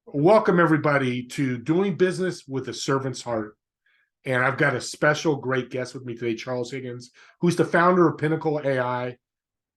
Welcome, everybody, to Doing Business with a Servant's Heart. And I've got a special, great guest with me today, Charles Higgins, who's the founder of Pinnacle AI.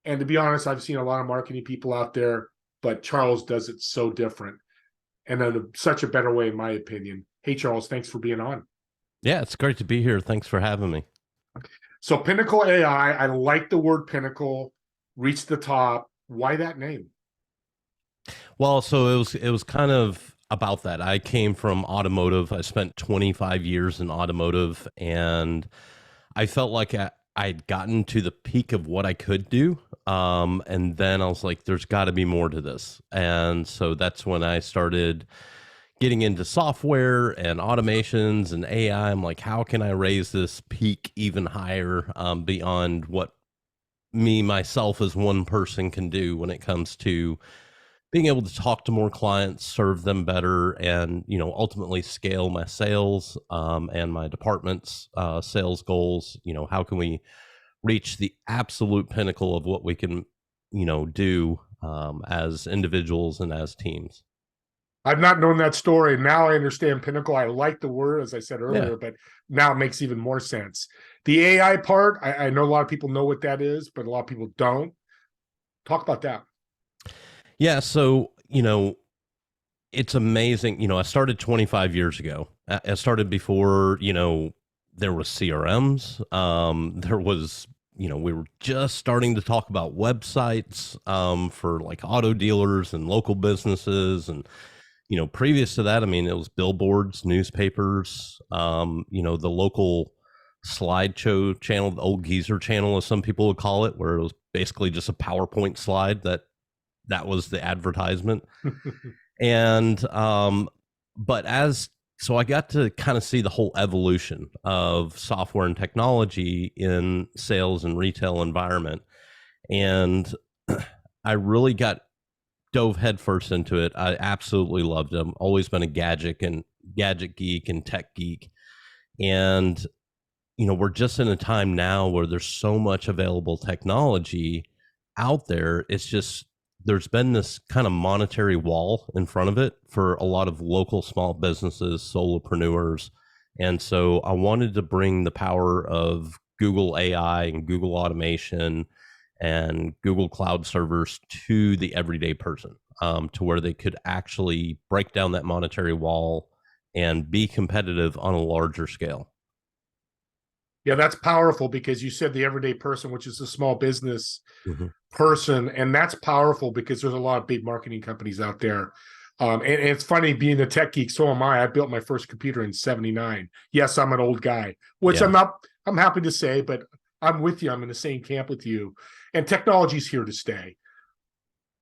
And to be honest, I've seen a lot of marketing people out there, but Charles does it so different and in such a better way, in my opinion. Hey, Charles, thanks for being on. Yeah, it's great to be here. Thanks for having me. So, Pinnacle AI, I like the word pinnacle, reach the top. Why that name? Well, so it was kind of about that. I came from automotive. I spent 25 years in automotive, and I felt like I'd gotten to the peak of what I could do. And then I was like, there's got to be more to this. And so that's when I started getting into software and automations and AI. I'm like, how can I raise this peak even higher, beyond what me myself as one person can do when it comes to being able to talk to more clients, serve them better, and ultimately scale my sales, and my department's sales goals. How can we reach the absolute pinnacle of what we can do, as individuals and as teams. I've not known that story. Now I understand Pinnacle. I like the word, as I said Yeah. earlier, but now it makes even more sense. The AI part, I know a lot of people know what that is, but a lot of people don't. Talk about that. Yeah, so it's amazing. I started 25 years ago. I started before there was CRMs. There was we were just starting to talk about websites, for like auto dealers and local businesses. And previous to that, I mean, it was billboards, newspapers, the local slideshow channel, the old geezer channel, as some people would call it, where it was basically just a PowerPoint slide that was the advertisement. And but as so I got to kind of see the whole evolution of software and technology in sales and retail environment. And I really got dove headfirst into it. I absolutely loved them. Always been a gadget geek and tech geek. And we're just in a time now where there's so much available technology out there. It's just there's been this kind of monetary wall in front of it for a lot of local small businesses, solopreneurs. And so I wanted to bring the power of Google AI and Google automation and Google Cloud servers to the everyday person, to where they could actually break down that monetary wall and be competitive on a larger scale. Yeah, that's powerful because you said the everyday person, which is a small business Mhm. person. And that's powerful because there's a lot of big marketing companies out there. And it's funny being a tech geek, so am I. I built my first computer in 79. Yes, I'm an old guy, which Yeah. I'm happy to say, but I'm with you. I'm in the same camp with you. And technology's here to stay.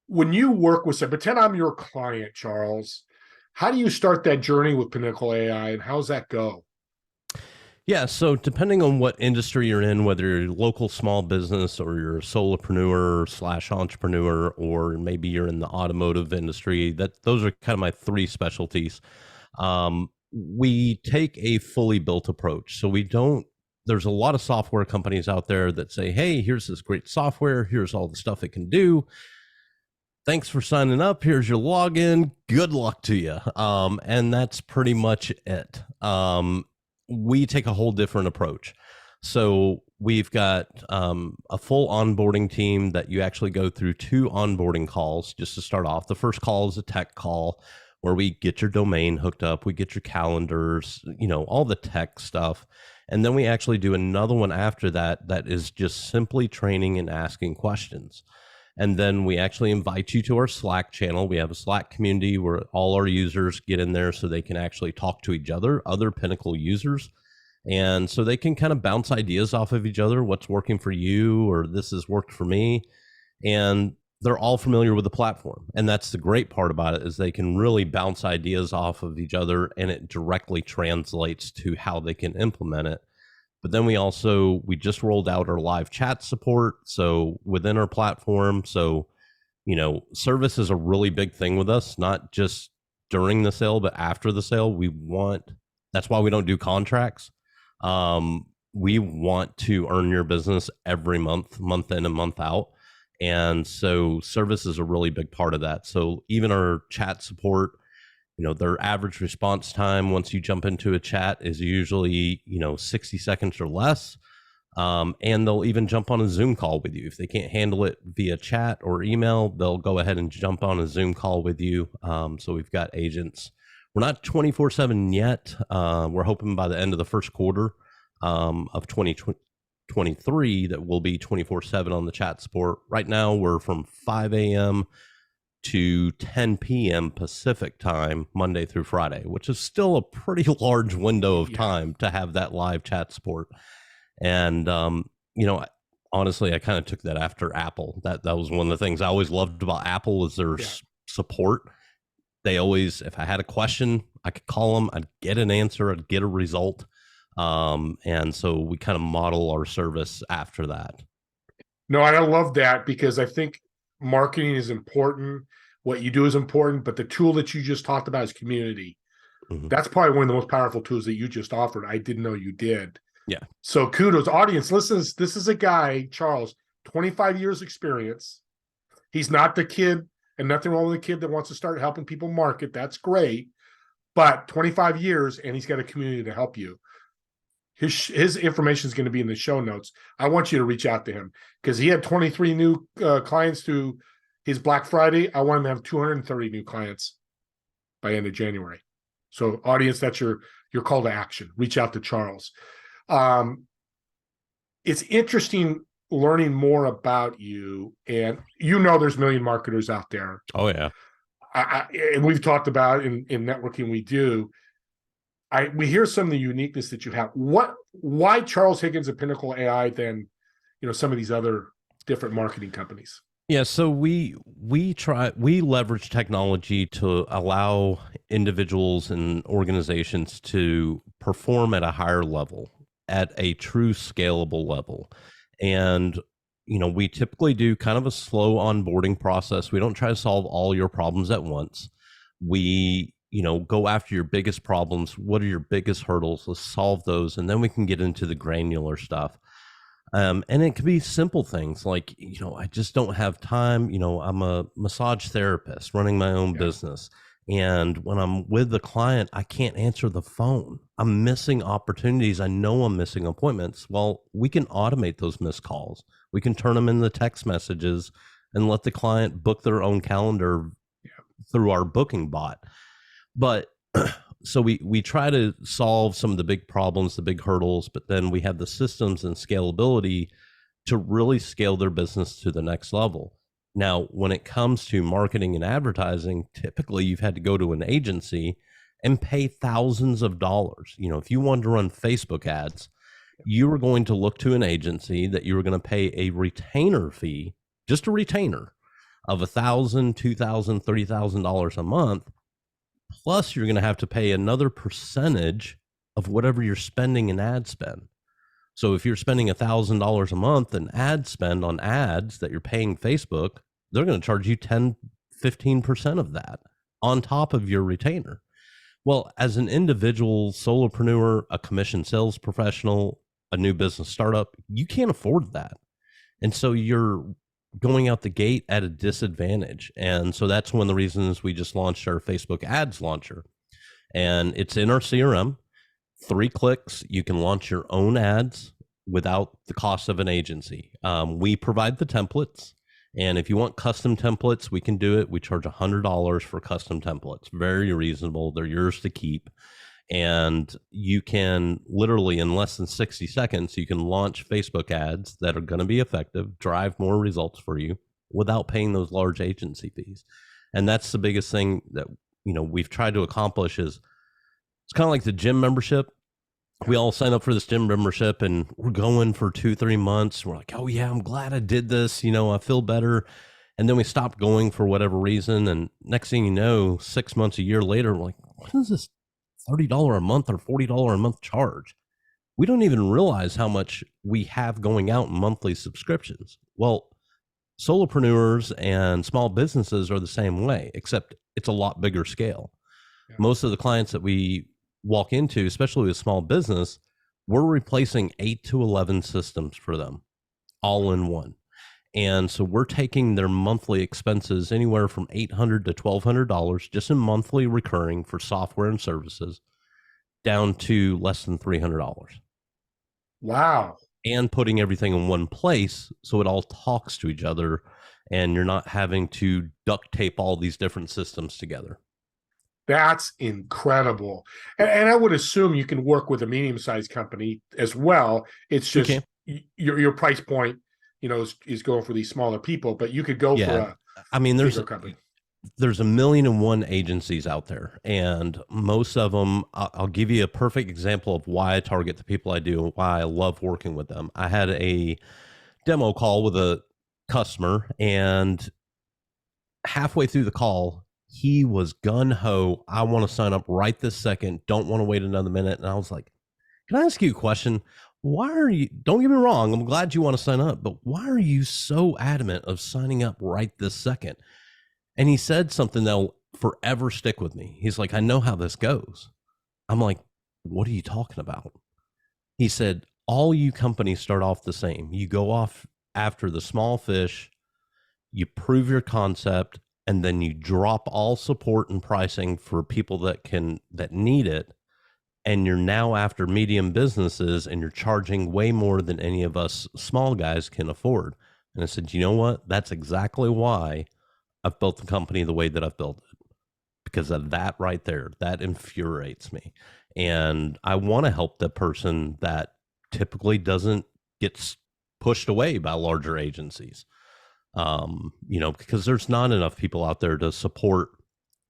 When you work with, pretend I'm your client, Charles. How do you start that journey with Pinnacle AI and how's that go? Yeah, so depending on what industry you're in, whether you're a local small business or you're a solopreneur slash entrepreneur, or maybe you're in the automotive industry, that those are kind of my three specialties. We take a fully built approach. So we don't, there's a lot of software companies out there that say, hey, here's this great software, here's all the stuff it can do. Thanks for signing up. Here's your login. Good luck to you. And that's pretty much it. We take a whole different approach. So we've got a full onboarding team that you actually go through two onboarding calls just to start off. The first call is a tech call where we get your domain hooked up, we get your calendars, all the tech stuff. And then we actually do another one after that that is just simply training and asking questions. And then we actually invite you to our Slack channel. We have a Slack community where all our users get in there so they can actually talk to each other Pinnacle users. And so they can kind of bounce ideas off of each other. What's working for you, or this has worked for me. And they're all familiar with the platform. And that's the great part about it, is they can really bounce ideas off of each other and it directly translates to how they can implement it. But then we just rolled out our live chat support. So within our platform, so service is a really big thing with us, not just during the sale, but after the sale. That's why we don't do contracts. We want to earn your business every month in and month out. And so service is a really big part of that. So even our chat support, Their average response time once you jump into a chat is usually 60 seconds or less. And they'll even jump on a Zoom call with you. If they can't handle it via chat or email, they'll go ahead and jump on a Zoom call with you. So we've got agents. We're not 24/7 yet. We're hoping by the end of the first quarter of 2023 that we'll be 24/7 on the chat support. Right now, we're from 5 a.m. to 10 p.m. Pacific time, Monday through Friday, which is still a pretty large window of time to have that live chat support. And, honestly, I kind of took that after Apple. That was one of the things I always loved about Apple was their support. They always, if I had a question, I could call them, I'd get an answer, I'd get a result. And so we kind of model our service after that. No, I love that because I think marketing is important. What you do is important, but the tool that you just talked about is community. Mm-hmm. That's probably one of the most powerful tools that you just offered. I didn't know you did. Yeah. So kudos, audience. Listen, this is a guy, Charles, 25 years experience. He's not the kid, and nothing wrong with the kid that wants to start helping people market. That's great. But 25 years, and he's got a community to help you. His information is going to be in the show notes. I want you to reach out to him because he had 23 new clients through his Black Friday. I want him to have 230 new clients by end of January. So audience, that's your call to action. Reach out to Charles. It's interesting learning more about you, and there's a million marketers out there. Oh yeah. And we've talked about in networking we do. We hear some of the uniqueness that you have. Why Charles Higgins at Pinnacle AI than some of these other different marketing companies? Yeah, so we leverage technology to allow individuals and organizations to perform at a higher level, at a true scalable level. And we typically do kind of a slow onboarding process. We don't try to solve all your problems at once. We go after your biggest problems. What are your biggest hurdles? Let's solve those. And then we can get into the granular stuff. And it can be simple things like, I just don't have time. I'm a massage therapist running my own business. And when I'm with the client, I can't answer the phone. I'm missing opportunities. I know I'm missing appointments. Well, we can automate those missed calls. We can turn them into text messages and let the client book their own calendar through our booking bot. But so we try to solve some of the big problems, the big hurdles, but then we have the systems and scalability to really scale their business to the next level. Now, when it comes to marketing and advertising, typically you've had to go to an agency and pay thousands of dollars. If you wanted to run Facebook ads, you were going to look to an agency that you were going to pay a retainer fee, just a retainer of $1,000, $2,000, $30,000 a month. Plus, you're going to have to pay another percentage of whatever you're spending in ad spend. So if you're spending $1,000 a month in ad spend on ads that you're paying Facebook, they're going to charge you 10, 15% of that on top of your retainer. Well, as an individual solopreneur, a commission sales professional, a new business startup, you can't afford that. And so you're going out the gate at a disadvantage. And so that's one of the reasons we just launched our Facebook ads launcher. And it's in our CRM. 3 clicks, you can launch your own ads without the cost of an agency. We provide the templates. And if you want custom templates, we can do it. We charge $100 for custom templates. Very reasonable. They're yours to keep. And you can literally, in less than 60 seconds, you can launch Facebook ads that are going to be effective, drive more results for you without paying those large agency fees. And that's the biggest thing that, we've tried to accomplish is it's kind of like the gym membership. We all sign up for this gym membership and we're going for 2-3 months. We're like, oh yeah, I'm glad I did this. I feel better. And then we stop going for whatever reason. And next thing you know, 6 months, a year later, we're like, what is this $30 a month or $40 a month charge? We don't even realize how much we have going out in monthly subscriptions. Well, solopreneurs and small businesses are the same way, except it's a lot bigger scale. Yeah. Most of the clients that we walk into, especially with small business, we're replacing 8 to 11 systems for them all in one. And so we're taking their monthly expenses anywhere from $800 to $1,200 just in monthly recurring for software and services down to less than $300, Wow. and putting everything in one place so it all talks to each other and you're not having to duct tape all these different systems together. That's incredible. And I would assume you can work with a medium-sized company as well. It's You just can. your price point, is going for these smaller people, but you could go for Yeah. a I mean, bigger company. there's a million and one agencies out there, and most of them, I'll give you a perfect example of why I target the people I do and why I love working with them. I had a demo call with a customer, and halfway through the call, he was gun ho. I want to sign up right this second. Don't want to wait another minute. And I was like, can I ask you a question? Why are you, don't get me wrong, I'm glad you want to sign up, but why are you so adamant of signing up right this second? And he said something that'll forever stick with me. He's like, I know how this goes. I'm like, what are you talking about? He said, all you companies start off the same. You go off after the small fish, you prove your concept, and then you drop all support and pricing for people that need it, and you're now after medium businesses and you're charging way more than any of us small guys can afford. And I said, you know what? That's exactly why I've built the company the way that I've built it, because of that right there. That infuriates me. And I want to help the person that typically doesn't get pushed away by larger agencies. Because there's not enough people out there to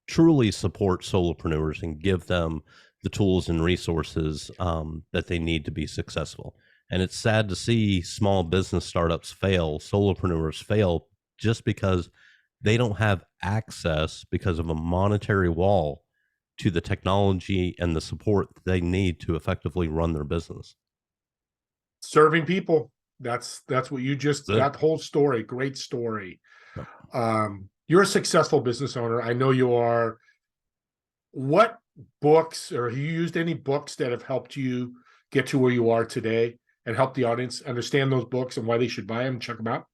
truly support solopreneurs and give them the tools and resources that they need to be successful. And it's sad to see small business startups fail, solopreneurs fail, just because they don't have access because of a monetary wall to the technology and the support they need to effectively run their business. Serving people. That's what you just, That's it. that whole story, great story. Yep. You're a successful business owner. I know you are. What books, or have you used any books that have helped you get to where you are today and help the audience understand those books and why they should buy them and check them out?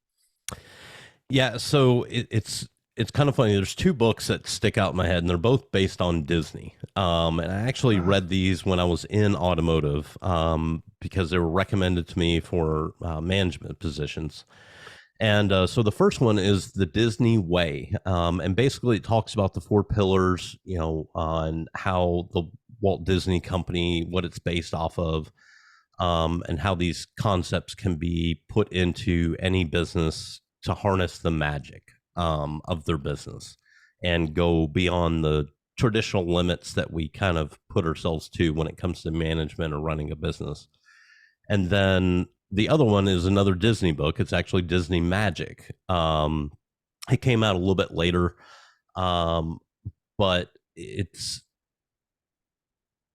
Yeah, so it's kind of funny. There's two books that stick out in my head, and they're both based on Disney. And I actually read these when I was in automotive because they were recommended to me for management positions. And so the first one is The Disney Way. And basically it talks about the four pillars, on how the Walt Disney Company, what it's based off of, and how these concepts can be put into any business to harness the magic of their business and go beyond the traditional limits that we kind of put ourselves to when it comes to management or running a business. And then the other one is another Disney book. It's actually Disney Magic. It came out a little bit later, but it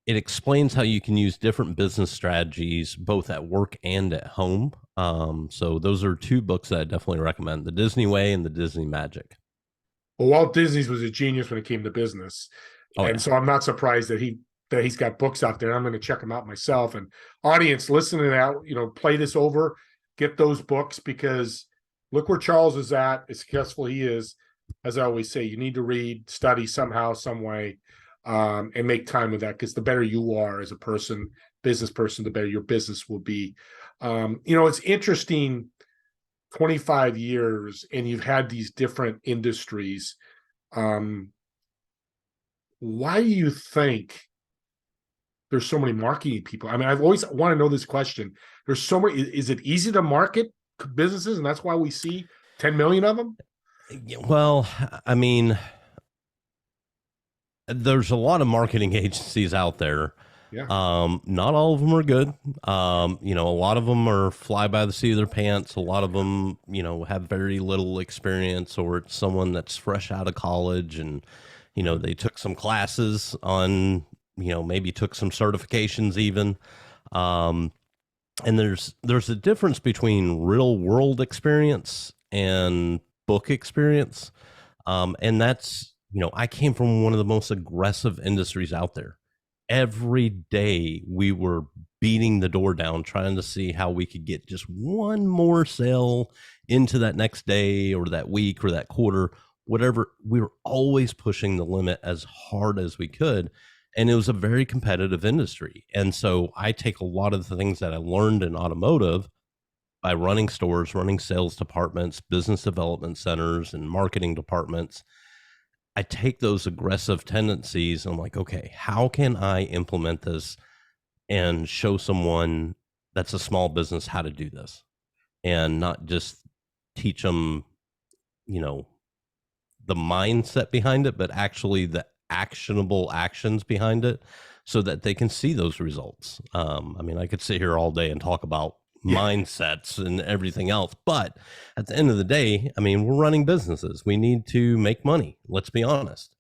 explains how you can use different business strategies both at work and at home. So those are two books that I definitely recommend: The Disney Way and The Disney Magic. Well, Walt Disney was a genius when it came to business. Oh And yeah. so I'm not surprised that he's got books out there. I'm going to check them out myself. And audience, listen to that, play this over, get those books, because look where Charles is at, as successful he is. As I always say, you need to read, study somehow, some way, and make time with that, because the better you are as a person, business person, the better your business will be. It's interesting, 25 years, and you've had these different industries. Why do you think there's so many marketing people? I mean, I've always want to know this question. There's so many. Is it easy to market businesses, and that's why we see 10 million of them? Well, I mean, there's a lot of marketing agencies out there. Yeah. Not all of them are good. A lot of them are fly by the seat of their pants. A lot of them, have very little experience, or it's someone that's fresh out of college and, they took some classes on, maybe took some certifications even. And there's a difference between real world experience and book experience. And that's, I came from one of the most aggressive industries out there. Every day we were beating the door down, trying to see how we could get just one more sale into that next day or that week or that quarter, whatever. We were always pushing the limit as hard as we could. And it was a very competitive industry. And so I take a lot of the things that I learned in automotive by running stores, running sales departments, business development centers, and marketing departments. I take those aggressive tendencies and I'm like, okay, how can I implement this and show someone that's a small business how to do this, and not just teach them, you know, the mindset behind it, but actually the actionable actions behind it so that they can see those results. I mean, I could sit here all day and talk about Yeah. mindsets and everything else, but at the end of the day, I mean, we're running businesses. We need to make money. Let's be honest.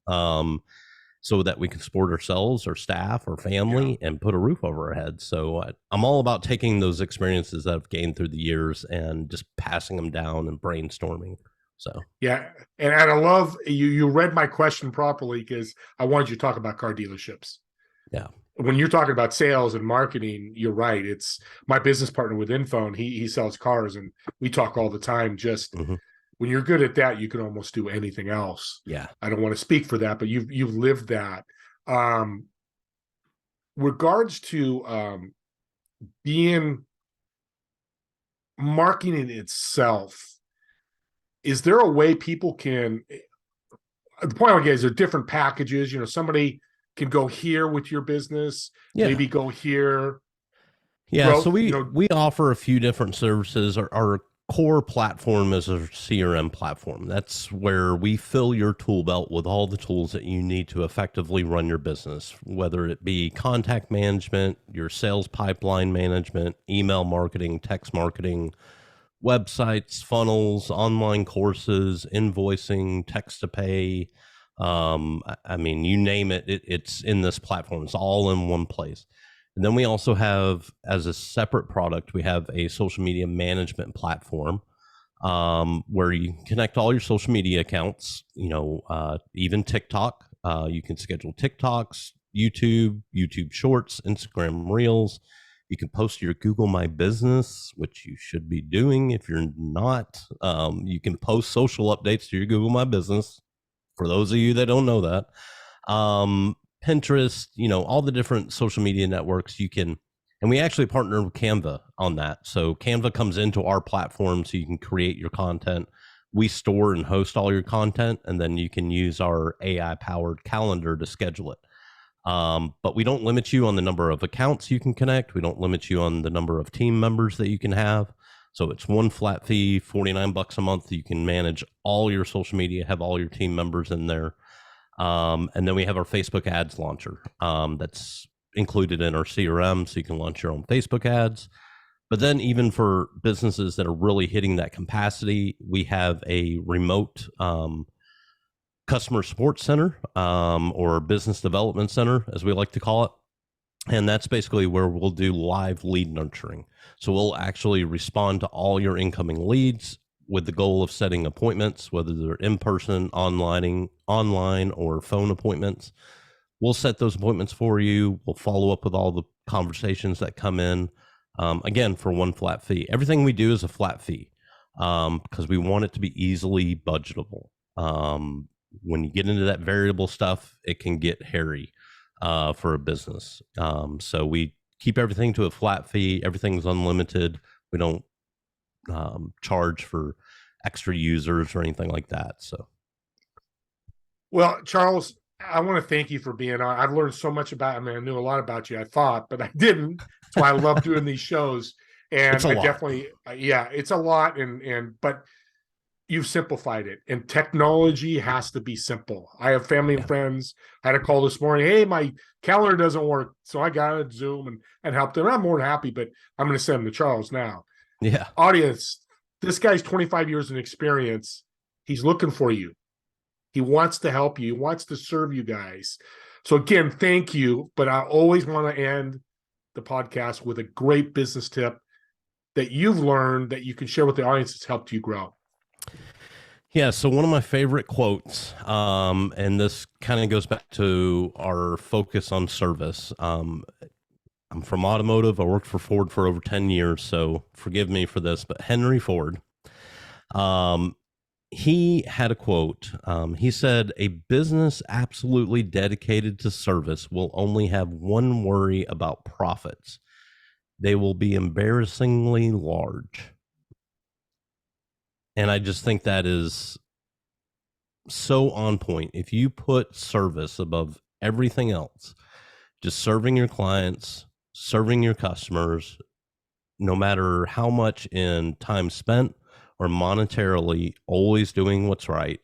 So that we can support ourselves, our staff, our family, and put a roof over our heads. So I'm all about taking those experiences that I've gained through the years and just passing them down and brainstorming. So Yeah, and I love you read my question properly because I wanted you to talk about car dealerships. yeah. When you're talking about sales and marketing, you're right. It's my business partner with Infone. He sells cars, and we talk all the time. Just when you're good at that, you can almost do anything else. Yeah. I don't want to speak for that, but you've lived that. Regards to being marketing itself, is there a way people can? The point I would get is there different packages. You know, somebody can go here with your business, maybe go here. Yeah, so we offer a few different services. Our core platform is a CRM platform. That's where we fill your tool belt with all the tools that you need to effectively run your business, whether it be contact management, your sales pipeline management, email marketing, text marketing, websites, funnels, online courses, invoicing, text to pay. I mean, you name it, it's in this platform. It's all in one place. And then we also have, as a separate product, we have a social media management platform where you can connect all your social media accounts, you know, even TikTok. You can schedule TikToks, YouTube Shorts, Instagram Reels. You can post your Google My Business, which you should be doing. If you're not, you can post social updates to your Google My Business. For those of you that don't know that, Pinterest, you know, all the different social media networks you can, and we actually partner with Canva on that. So Canva comes into our platform so you can create your content. We store and host all your content, and then you can use our AI powered calendar to schedule it. But we don't limit you on the number of accounts you can connect. We don't limit you on the number of team members that you can have. So it's one flat fee, $49 a month. You can manage all your social media, have all your team members in there. And then we have our Facebook ads launcher that's included in our CRM, so you can launch your own Facebook ads. But then even for businesses that are really hitting that capacity, we have a remote customer support center or business development center, as we like to call it. And that's basically where we'll do live lead nurturing. So we'll actually respond to all your incoming leads with the goal of setting appointments, whether they're in person, online, or phone appointments. We'll set those appointments for you. We'll follow up with all the conversations that come in. Again, for one flat fee. Everything we do is a flat fee because we want it to be easily budgetable. When you get into that variable stuff, it can get hairy for a business. So we keep everything to a flat fee. Everything's unlimited. We don't charge for extra users or anything like that. So, well, Charles, I want to thank you for being on. I've learned so much about. I mean, I knew a lot about you. I thought, but I didn't. That's why I love doing these shows. And I definitely, yeah, it's a lot. But you've simplified it, and technology has to be simple. I have family and friends. I had a call this morning. Hey, my calendar doesn't work, so I got to Zoom and help them. I'm more than happy, but I'm going to send them to Charles now. Yeah, audience, this guy's 25 years in experience. He's looking for you. He wants to help you. He wants to serve you guys. So again, thank you. But I always want to end the podcast with a great business tip that you've learned that you can share with the audience that's helped you grow. Yeah, so one of my favorite quotes, and this kind of goes back to our focus on service. I'm I'm from automotive. I worked for Ford for over 10 years, so forgive me for this, but Henry Ford, um, he had a quote. He said, "A business absolutely dedicated to service will only have one worry about profits. They will be embarrassingly large." And I just think that is so on point. If you put service above everything else, just serving your clients, serving your customers, no matter how much in time spent or monetarily, always doing what's right,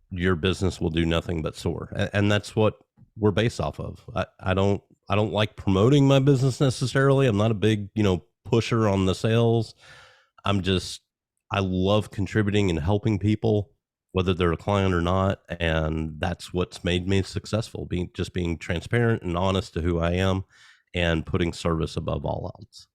your business will do nothing but soar. And that's what we're based off of. I don't like promoting my business necessarily. I'm not a big, pusher on the sales. I'm just, I love contributing and helping people, whether they're a client or not. And that's what's made me successful, being transparent and honest to who I am and putting service above all else.